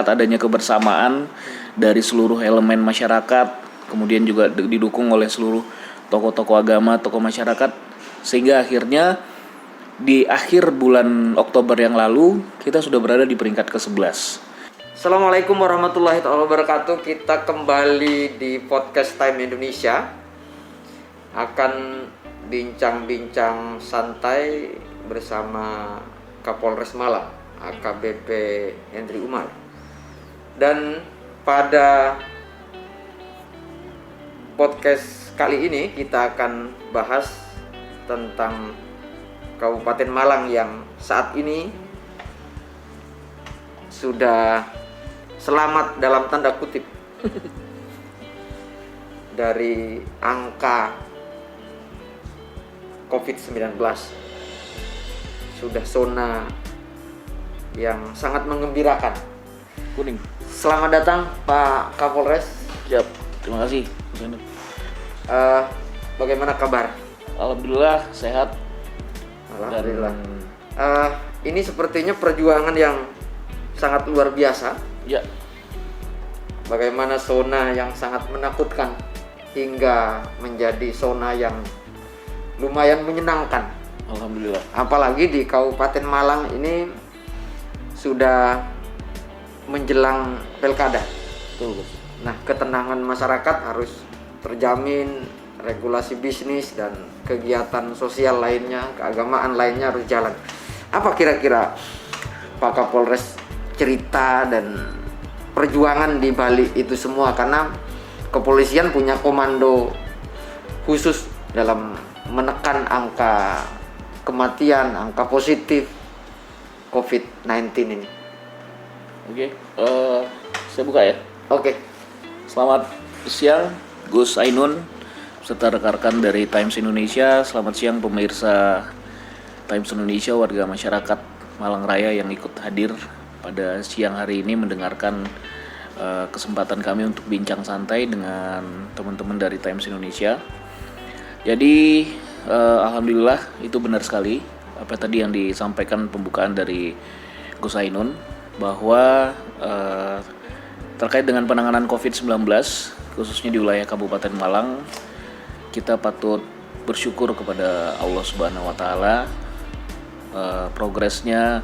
berkat adanya kebersamaan dari seluruh elemen masyarakat, kemudian juga didukung oleh seluruh tokoh-tokoh agama, tokoh masyarakat, sehingga akhirnya di akhir bulan Oktober yang lalu kita sudah berada di peringkat ke-11. Assalamualaikum warahmatullahi wabarakatuh. Kita kembali di podcast Time Indonesia. Akan bincang-bincang santai bersama Kapolres Malang, AKBP Hendry Umar. Dan pada podcast kali ini kita akan bahas tentang Kabupaten Malang yang saat ini sudah selamat dalam tanda kutip dari angka COVID-19. Sudah zona yang sangat menggembirakan. Kuning. Selamat datang Pak Kapolres. Siap, terima kasih. Bagaimana kabar? Alhamdulillah sehat. Alhamdulillah. Ini sepertinya perjuangan yang sangat luar biasa. Ya. Bagaimana zona yang sangat menakutkan hingga menjadi zona yang lumayan menyenangkan. Alhamdulillah. Apalagi di Kabupaten Malang ini sudah menjelang pilkada. Betul. Nah, ketenangan masyarakat harus terjamin, regulasi bisnis dan kegiatan sosial lainnya, keagamaan lainnya harus jalan. Apa kira-kira Pak Kapolres cerita dan perjuangan di balik itu semua, karena kepolisian punya komando khusus dalam menekan angka kematian, angka positif COVID-19 ini. Oke, saya buka ya. Oke. Selamat siang Gus Ainun serta rekan-rekan dari Times Indonesia. Selamat siang pemirsa Times Indonesia, warga masyarakat Malang Raya yang ikut hadir pada siang hari ini mendengarkan kesempatan kami untuk bincang santai dengan teman-teman dari Times Indonesia. Jadi alhamdulillah itu benar sekali apa tadi yang disampaikan pembukaan dari Gus Ainun, bahwa terkait dengan penanganan COVID-19 khususnya di wilayah Kabupaten Malang, kita patut bersyukur kepada Allah Subhanahu wa taala. Progresnya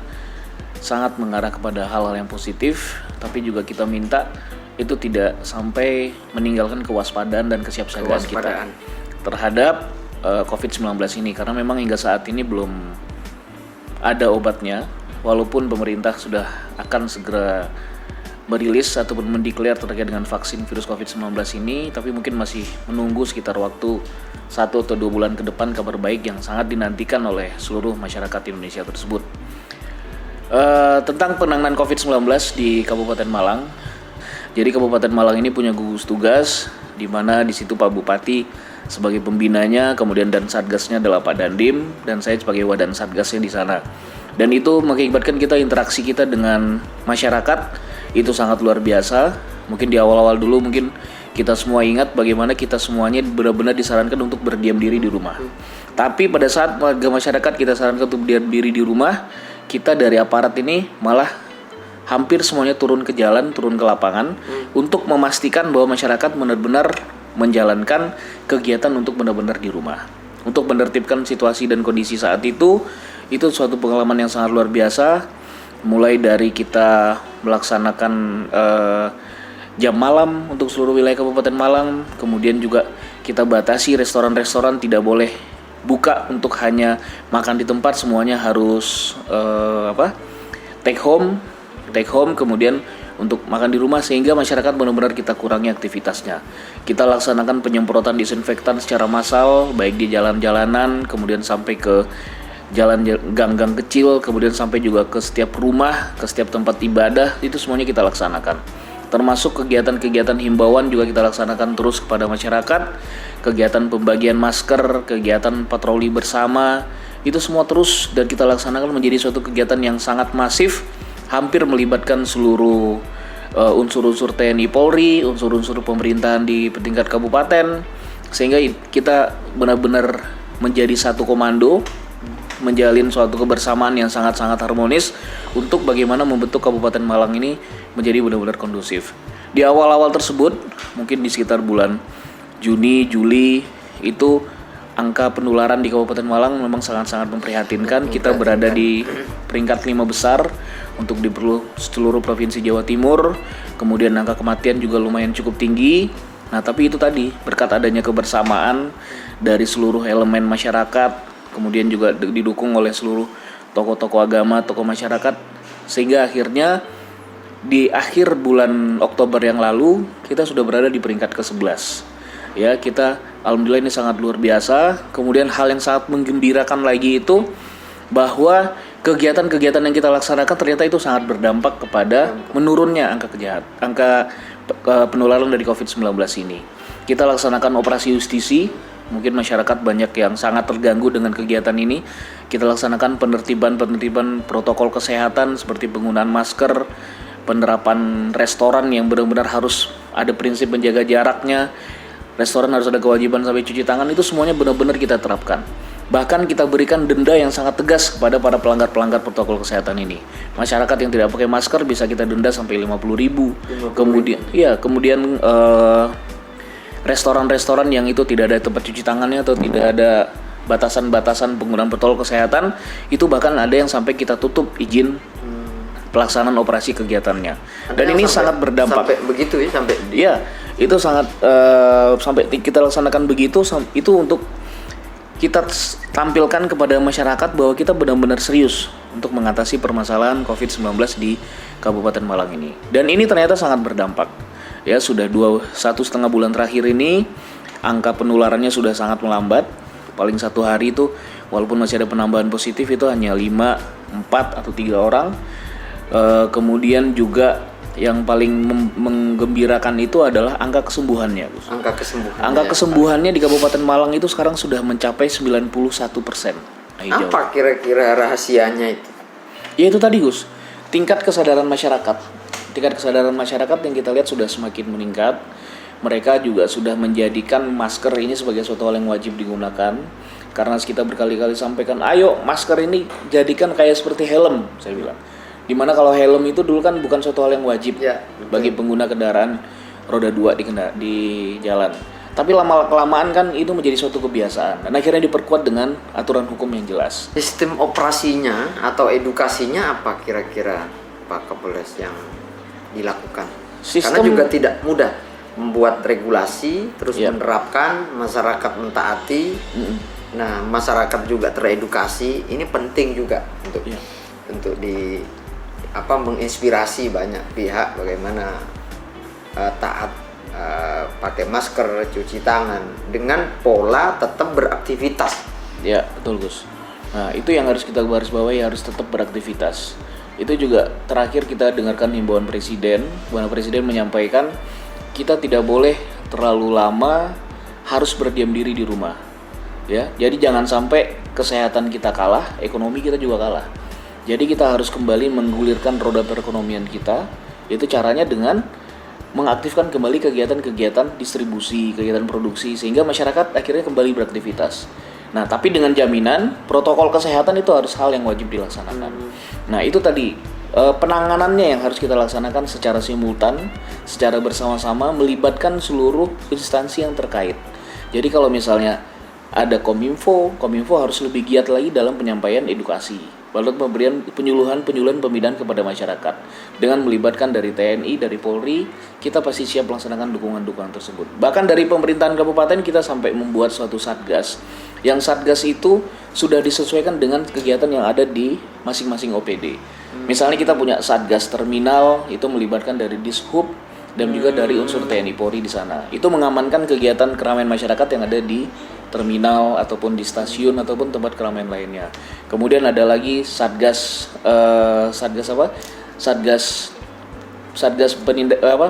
sangat mengarah kepada hal-hal yang positif, tapi juga kita minta itu tidak sampai meninggalkan kewaspadaan dan kesiapsiagaan kita terhadap COVID-19 ini, karena memang hingga saat ini belum ada obatnya, walaupun pemerintah sudah akan segera merilis ataupun mendeklar terkait dengan vaksin virus COVID-19 ini, tapi mungkin masih menunggu sekitar waktu 1 atau 2 bulan ke depan kabar baik yang sangat dinantikan oleh seluruh masyarakat Indonesia tersebut. Tentang penanganan COVID-19 di Kabupaten Malang. Jadi Kabupaten Malang ini punya gugus tugas, di mana di situ Pak Bupati sebagai pembinanya, kemudian dan satgasnya adalah Pak Dandim, dan saya sebagai wadan satgasnya di sana. Dan itu mengakibatkan kita interaksi kita dengan masyarakat itu sangat luar biasa. Mungkin di awal-awal dulu mungkin kita semua ingat bagaimana kita semuanya benar-benar disarankan untuk berdiam diri di rumah. Tapi pada saat warga masyarakat kita sarankan untuk berdiam diri di rumah, kita dari aparat ini malah hampir semuanya turun ke jalan, turun ke lapangan untuk memastikan bahwa masyarakat benar-benar menjalankan kegiatan untuk benar-benar di rumah. Untuk menertibkan situasi dan kondisi saat itu suatu pengalaman yang sangat luar biasa. Mulai dari kita melaksanakan jam malam untuk seluruh wilayah Kabupaten Malang, kemudian juga kita batasi restoran-restoran tidak boleh buka untuk hanya makan di tempat, semuanya harus take home, kemudian untuk makan di rumah, sehingga masyarakat benar-benar kita kurangi aktivitasnya. Kita laksanakan penyemprotan disinfektan secara massal, baik di jalan-jalanan, kemudian sampai ke jalan gang-gang kecil, kemudian sampai juga ke setiap rumah, ke setiap tempat ibadah, itu semuanya kita laksanakan. Termasuk kegiatan-kegiatan himbauan juga kita laksanakan terus kepada masyarakat, kegiatan pembagian masker, kegiatan patroli bersama, itu semua terus dan kita laksanakan menjadi suatu kegiatan yang sangat masif, hampir melibatkan seluruh unsur-unsur TNI Polri, unsur-unsur pemerintahan di tingkat kabupaten, sehingga kita benar-benar menjadi satu komando menjalin suatu kebersamaan yang sangat-sangat harmonis untuk bagaimana membentuk Kabupaten Malang ini menjadi benar-benar kondusif. Di awal-awal tersebut, mungkin di sekitar bulan Juni, Juli, itu angka penularan di Kabupaten Malang memang sangat-sangat memprihatinkan. Kita berada di peringkat 5 besar untuk di seluruh provinsi Jawa Timur. Kemudian angka kematian juga lumayan cukup tinggi. Nah, tapi itu tadi berkat adanya kebersamaan dari seluruh elemen masyarakat, kemudian juga didukung oleh seluruh tokoh-tokoh agama, tokoh masyarakat, sehingga akhirnya di akhir bulan Oktober yang lalu kita sudah berada di peringkat ke-11. Ya, kita alhamdulillah ini sangat luar biasa. Kemudian hal yang sangat menggembirakan lagi itu bahwa kegiatan-kegiatan yang kita laksanakan ternyata itu sangat berdampak kepada menurunnya angka penularan dari COVID-19 ini. Kita laksanakan operasi justisi, mungkin masyarakat banyak yang sangat terganggu dengan kegiatan ini. Kita laksanakan penertiban protokol kesehatan seperti penggunaan masker, penerapan restoran yang benar-benar harus ada prinsip menjaga jaraknya. Restoran harus ada kewajiban sampai cuci tangan, itu semuanya benar-benar kita terapkan. Bahkan kita berikan denda yang sangat tegas kepada para pelanggar-pelanggar protokol kesehatan ini. Masyarakat yang tidak pakai masker bisa kita denda sampai 50.000. Kemudian restoran-restoran yang itu tidak ada tempat cuci tangannya atau tidak ada batasan-batasan penggunaan protokol kesehatan, itu bahkan ada yang sampai kita tutup izin pelaksanaan operasi kegiatannya. Dan ini sangat berdampak. Sampai begitu ya, sampai. Iya, itu sangat sampai kita laksanakan begitu, itu untuk kita tampilkan kepada masyarakat bahwa kita benar-benar serius untuk mengatasi permasalahan COVID-19 di Kabupaten Malang ini. Dan ini ternyata sangat berdampak. Ya, sudah 1,5 bulan terakhir ini angka penularannya sudah sangat melambat. Paling satu hari itu walaupun masih ada penambahan positif itu hanya 5, 4 atau 3 orang. Kemudian juga yang paling menggembirakan itu adalah angka kesembuhannya, Gus. Angka kesembuhannya di Kabupaten Malang itu sekarang sudah mencapai 91%. Apa kira-kira rahasianya itu? Ya itu tadi, Gus. Tingkat kesadaran masyarakat yang kita lihat sudah semakin meningkat. Mereka juga sudah menjadikan masker ini sebagai suatu hal yang wajib digunakan. Karena kita berkali-kali sampaikan, ayo masker ini jadikan kayak seperti helm, saya bilang. Dimana kalau helm itu dulu kan bukan suatu hal yang wajib bagi pengguna kendaraan roda 2 di jalan. Tapi lama-kelamaan kan itu menjadi suatu kebiasaan dan akhirnya diperkuat dengan aturan hukum yang jelas. Sistem operasinya atau edukasinya apa kira-kira Pak Kapolres yang dilakukan? Karena juga tidak mudah membuat regulasi terus menerapkan, masyarakat mentaati. Nah, masyarakat juga teredukasi. Ini penting juga untuk menginspirasi banyak pihak bagaimana taat pakai masker, cuci tangan dengan pola tetap beraktivitas. Ya, betul, Gus. Nah, itu yang harus kita garis bawahi, harus tetap beraktivitas. Itu juga terakhir kita dengarkan himbauan Presiden, mana Presiden menyampaikan kita tidak boleh terlalu lama harus berdiam diri di rumah. Ya, jadi jangan sampai kesehatan kita kalah, ekonomi kita juga kalah. Jadi kita harus kembali menggulirkan roda perekonomian kita. Itu caranya dengan mengaktifkan kembali kegiatan-kegiatan distribusi, kegiatan produksi, sehingga masyarakat akhirnya kembali beraktivitas. Nah, tapi dengan jaminan protokol kesehatan itu harus hal yang wajib dilaksanakan. Nah, itu tadi penanganannya yang harus kita laksanakan secara simultan, secara bersama-sama, melibatkan seluruh instansi yang terkait. Jadi kalau misalnya ada Kominfo harus lebih giat lagi dalam penyampaian edukasi, lalu pemberian penyuluhan pembinaan kepada masyarakat. Dengan melibatkan dari TNI, dari Polri, kita pasti siap melaksanakan dukungan-dukungan tersebut. Bahkan dari pemerintahan kabupaten kita sampai membuat suatu satgas. Yang satgas itu sudah disesuaikan dengan kegiatan yang ada di masing-masing OPD. Misalnya kita punya satgas terminal, itu melibatkan dari Dishub dan juga dari unsur TNI Polri di sana. Itu mengamankan kegiatan keramaian masyarakat yang ada di terminal ataupun di stasiun ataupun tempat keramaian lainnya. Kemudian ada lagi satgas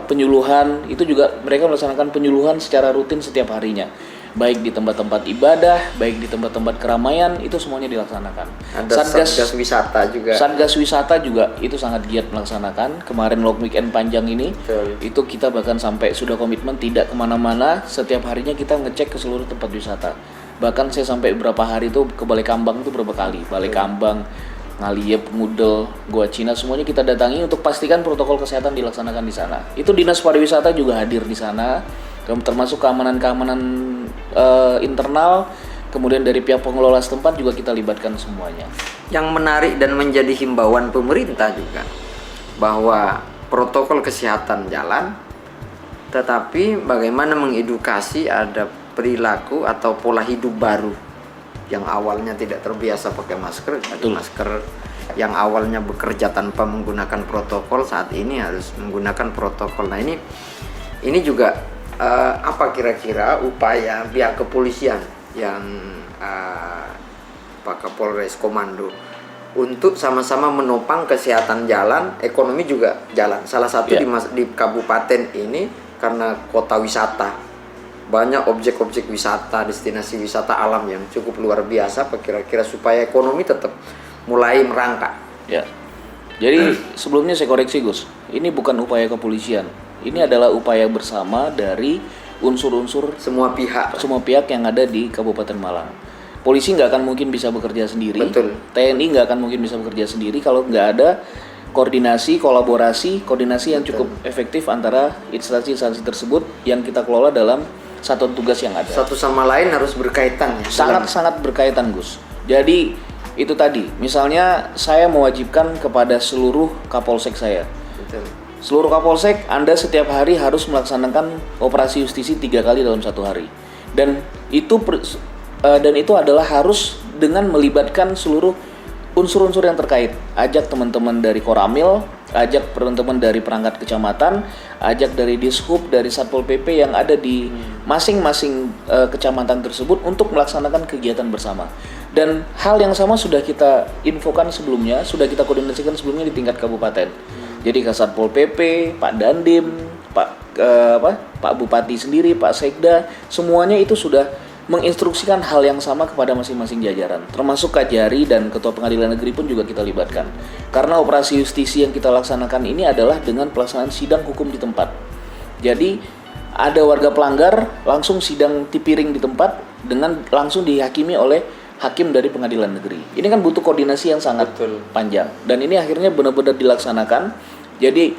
penyuluhan, itu juga mereka melaksanakan penyuluhan secara rutin setiap harinya. Baik di tempat-tempat ibadah, baik di tempat-tempat keramaian, itu semuanya dilaksanakan. Ada satgas wisata juga. Satgas wisata juga itu sangat giat melaksanakan. Kemarin long weekend panjang ini, itu kita bahkan sampai sudah komitmen tidak kemana-mana. Setiap harinya kita ngecek ke seluruh tempat wisata. Bahkan saya sampai berapa hari itu ke Balai Kambang itu berapa kali. Balai Kambang, Ngaliep, Ngudel, Goa Cina, semuanya kita datangi untuk pastikan protokol kesehatan dilaksanakan di sana. Itu Dinas Pariwisata juga hadir di sana, termasuk keamanan-keamanan internal, kemudian dari pihak pengelola setempat juga kita libatkan semuanya. Yang menarik dan menjadi himbauan pemerintah juga bahwa protokol kesehatan jalan, tetapi bagaimana mengedukasi ada perilaku atau pola hidup baru yang awalnya tidak terbiasa pakai masker, jadi masker yang awalnya bekerja tanpa menggunakan protokol saat ini harus menggunakan protokol. Nah ini juga apa kira-kira upaya pihak kepolisian yang Pak Kapolres Komando untuk sama-sama menopang kesehatan jalan, ekonomi juga jalan. Salah satu di kabupaten ini karena kota wisata, banyak objek-objek wisata, destinasi wisata alam yang cukup luar biasa. Kira-kira supaya ekonomi tetap mulai merangkak. Ya. Jadi sebelumnya saya koreksi Gus, ini bukan upaya kepolisian. Ini adalah upaya bersama dari unsur-unsur semua pihak yang ada di Kabupaten Malang. Polisi nggak akan mungkin bisa bekerja sendiri. Betul. TNI nggak akan mungkin bisa bekerja sendiri kalau nggak ada koordinasi yang cukup efektif antara instansi-instansi tersebut yang kita kelola dalam satuan tugas yang ada. Satu sama lain harus berkaitan ya. Sangat berkaitan Gus. Jadi itu tadi, misalnya saya mewajibkan kepada seluruh Kapolsek saya. Betul. Seluruh Kapolsek, Anda setiap hari harus melaksanakan operasi justisi 3 kali dalam 1 hari. Dan itu adalah harus dengan melibatkan seluruh unsur-unsur yang terkait. Ajak teman-teman dari Koramil, ajak teman-teman dari perangkat kecamatan, ajak dari Dishub, dari Satpol PP yang ada di masing-masing kecamatan tersebut untuk melaksanakan kegiatan bersama. Dan hal yang sama sudah kita infokan sebelumnya, sudah kita koordinasikan sebelumnya di tingkat kabupaten. Jadi ke Satpol PP, Pak Dandim, Pak Bupati sendiri, Pak Sekda, semuanya itu sudah menginstruksikan hal yang sama kepada masing-masing jajaran, termasuk Kajari dan Ketua Pengadilan Negeri pun juga kita libatkan. Karena operasi justisi yang kita laksanakan ini adalah dengan pelaksanaan sidang hukum di tempat. Jadi ada warga pelanggar, langsung sidang tipiring di tempat dengan langsung dihakimi oleh hakim dari Pengadilan Negeri. Ini kan butuh koordinasi yang sangat panjang, dan ini akhirnya benar-benar dilaksanakan. Jadi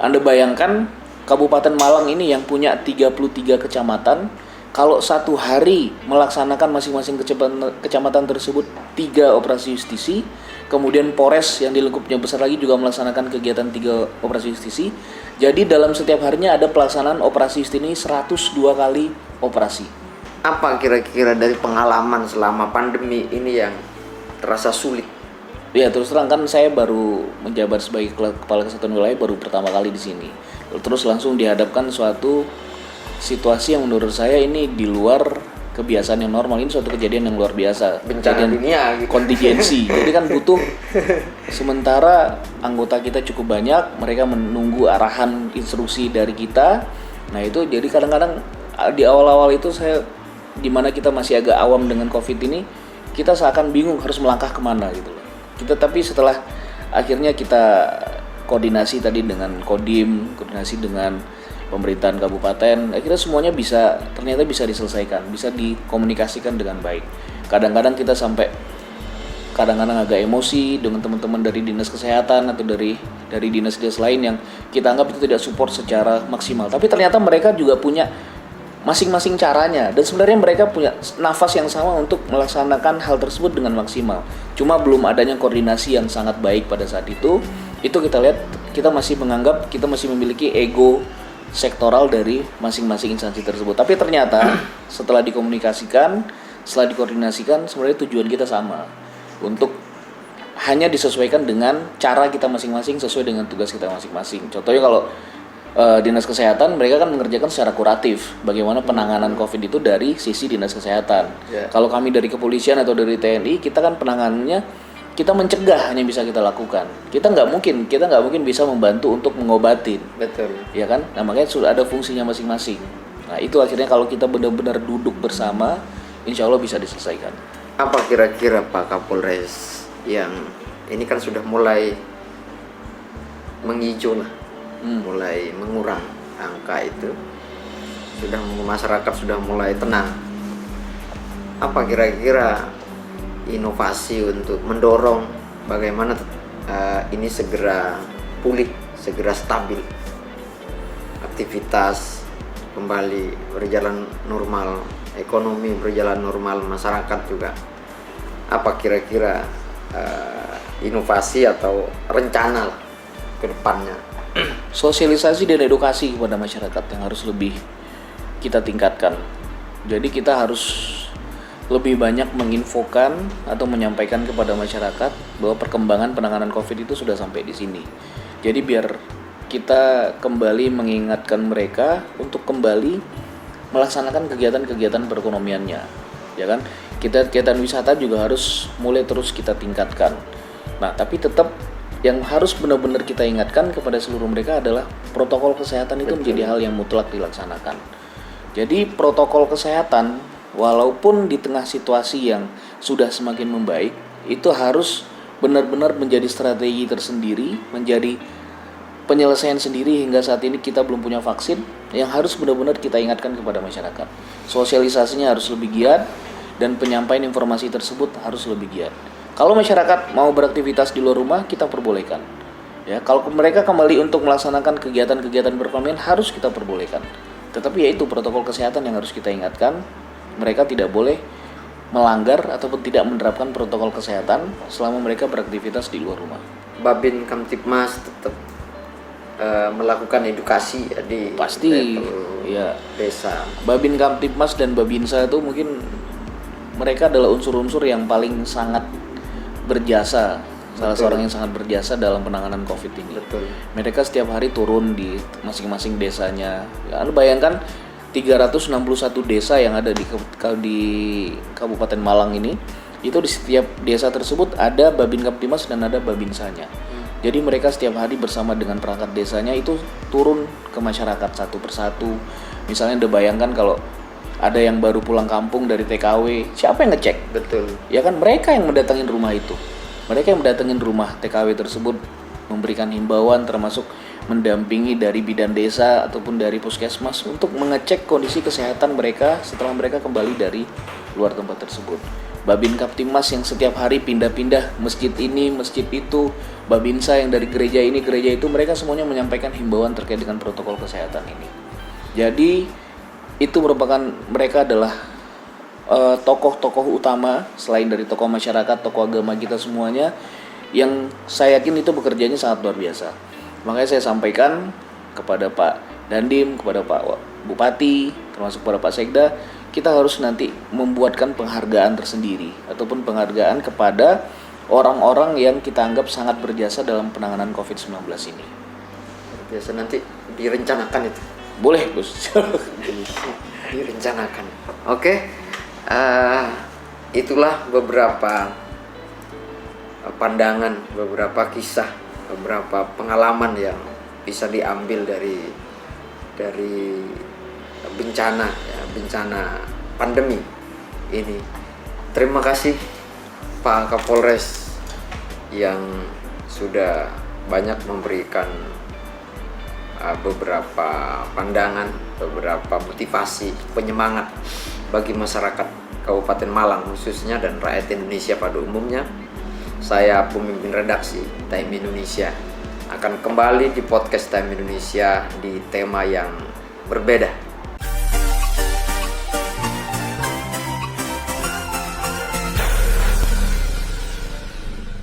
Anda bayangkan Kabupaten Malang ini yang punya 33 kecamatan, kalau 1 hari melaksanakan masing-masing kecamatan tersebut 3 operasi justisi, kemudian Polres yang di lingkupnya besar lagi juga melaksanakan kegiatan 3 operasi justisi. Jadi dalam setiap harinya ada pelaksanaan operasi justisi ini 102 kali operasi. Apa kira-kira dari pengalaman selama pandemi ini yang terasa sulit? Ya terus terang kan saya baru menjabat sebagai Kepala Kesatuan Wilayah baru pertama kali di sini. Terus langsung dihadapkan suatu situasi yang menurut saya ini di luar kebiasaan yang normal. Ini suatu kejadian yang luar biasa, bencana dunia gitu. Kontingensi. Jadi kan butuh, sementara anggota kita cukup banyak, mereka menunggu arahan instruksi dari kita. Nah itu jadi kadang-kadang di awal-awal itu saya, dimana kita masih agak awam dengan COVID ini, kita seakan bingung harus melangkah kemana gitu loh. Tapi setelah akhirnya kita koordinasi tadi dengan Kodim, koordinasi dengan pemerintahan kabupaten, akhirnya semuanya ternyata bisa diselesaikan, bisa dikomunikasikan dengan baik. Kadang-kadang kita sampai agak emosi dengan teman-teman dari dinas kesehatan atau dari dinas-dinas lain yang kita anggap itu tidak support secara maksimal. Tapi ternyata mereka juga punya masing-masing caranya, dan sebenarnya mereka punya nafas yang sama untuk melaksanakan hal tersebut dengan maksimal. Cuma belum adanya koordinasi yang sangat baik pada saat itu kita lihat, kita masih menganggap kita masih memiliki ego sektoral dari masing-masing instansi tersebut. Tapi ternyata setelah dikomunikasikan, setelah dikoordinasikan, sebenarnya tujuan kita sama, untuk hanya disesuaikan dengan cara kita masing-masing sesuai dengan tugas kita masing-masing. Contohnya kalau Dinas Kesehatan, mereka kan mengerjakan secara kuratif bagaimana penanganan COVID itu dari sisi Dinas Kesehatan. Kalau kami dari kepolisian atau dari TNI, kita kan penanganannya, kita mencegah hanya bisa kita lakukan. Kita nggak mungkin bisa membantu untuk mengobatin. Betul. Ya kan? Nah makanya sudah ada fungsinya masing-masing. Nah itu akhirnya kalau kita benar-benar duduk bersama, insya Allah bisa diselesaikan. Apa kira-kira Pak Kapolres yang ini kan sudah mulai menghijau lah, mulai mengurang angka itu, masyarakat sudah mulai tenang. apa kira-kira inovasi untuk mendorong bagaimana ini segera pulih, segera stabil, aktivitas kembali berjalan normal, ekonomi berjalan normal, masyarakat juga. Apa kira-kira inovasi atau rencana ke depannya? Sosialisasi dan edukasi kepada masyarakat yang harus lebih kita tingkatkan. Jadi kita harus lebih banyak menginfokan atau menyampaikan kepada masyarakat bahwa perkembangan penanganan COVID itu sudah sampai di sini. Jadi biar kita kembali mengingatkan mereka untuk kembali melaksanakan kegiatan-kegiatan perekonomiannya, ya kan? Kegiatan wisata juga harus mulai terus kita tingkatkan. Nah, tapi tetap yang harus benar-benar kita ingatkan kepada seluruh mereka adalah protokol kesehatan itu menjadi hal yang mutlak dilaksanakan. Jadi protokol kesehatan walaupun di tengah situasi yang sudah semakin membaik, itu harus benar-benar menjadi strategi tersendiri, menjadi penyelesaian sendiri hingga saat ini kita belum punya vaksin yang harus benar-benar kita ingatkan kepada masyarakat. Sosialisasinya harus lebih giat dan penyampaian informasi tersebut harus lebih giat. Kalau masyarakat mau beraktivitas di luar rumah, kita perbolehkan. Ya, kalau mereka kembali untuk melaksanakan kegiatan-kegiatan perekonomian harus kita perbolehkan. Tetapi yaitu protokol kesehatan yang harus kita ingatkan. Mereka tidak boleh melanggar ataupun tidak menerapkan protokol kesehatan selama mereka beraktivitas di luar rumah. Babin Kamtibmas tetap melakukan edukasi di pasti ya desa. Babin Kamtibmas dan Babinsa itu mungkin mereka adalah unsur-unsur yang paling sangat berjasa, salah seorang yang sangat berjasa dalam penanganan COVID ini. Betul. Mereka setiap hari turun di masing-masing desanya. Ya, Anda bayangkan 361 desa yang ada di Kabupaten Malang ini, itu di setiap desa tersebut ada Babin Kamtibmas dan ada Babinsanya. Jadi mereka setiap hari bersama dengan perangkat desanya itu turun ke masyarakat satu persatu. Misalnya Anda bayangkan kalau ada yang baru pulang kampung dari TKW, siapa yang ngecek? Betul. Ya kan, mereka yang mendatangin rumah itu. Mereka yang mendatangin rumah TKW tersebut, memberikan himbauan termasuk mendampingi dari bidan desa ataupun dari puskesmas untuk mengecek kondisi kesehatan mereka setelah mereka kembali dari luar tempat tersebut. Babin Kamtibmas yang setiap hari pindah-pindah masjid ini, masjid itu, Babinsa yang dari gereja ini, gereja itu, mereka semuanya menyampaikan himbauan terkait dengan protokol kesehatan ini. Jadi itu merupakan, mereka adalah tokoh-tokoh utama selain dari tokoh masyarakat, tokoh agama kita semuanya, yang saya yakin itu bekerjanya sangat luar biasa. Makanya saya sampaikan kepada Pak Dandim, kepada Pak Bupati, termasuk kepada Pak Sekda, kita harus nanti membuatkan penghargaan tersendiri ataupun penghargaan kepada orang-orang yang kita anggap sangat berjasa dalam penanganan COVID-19 ini. Biasa nanti direncanakan itu. Boleh, Gus. Direncanakan. Oke. Itulah beberapa pandangan, beberapa kisah, beberapa pengalaman yang bisa diambil dari bencana pandemi ini. Terima kasih Pak Kapolres yang sudah banyak memberikan beberapa pandangan, beberapa motivasi, penyemangat bagi masyarakat Kabupaten Malang khususnya dan rakyat Indonesia pada umumnya. Saya pemimpin redaksi Time Indonesia akan kembali di podcast Time Indonesia di tema yang berbeda.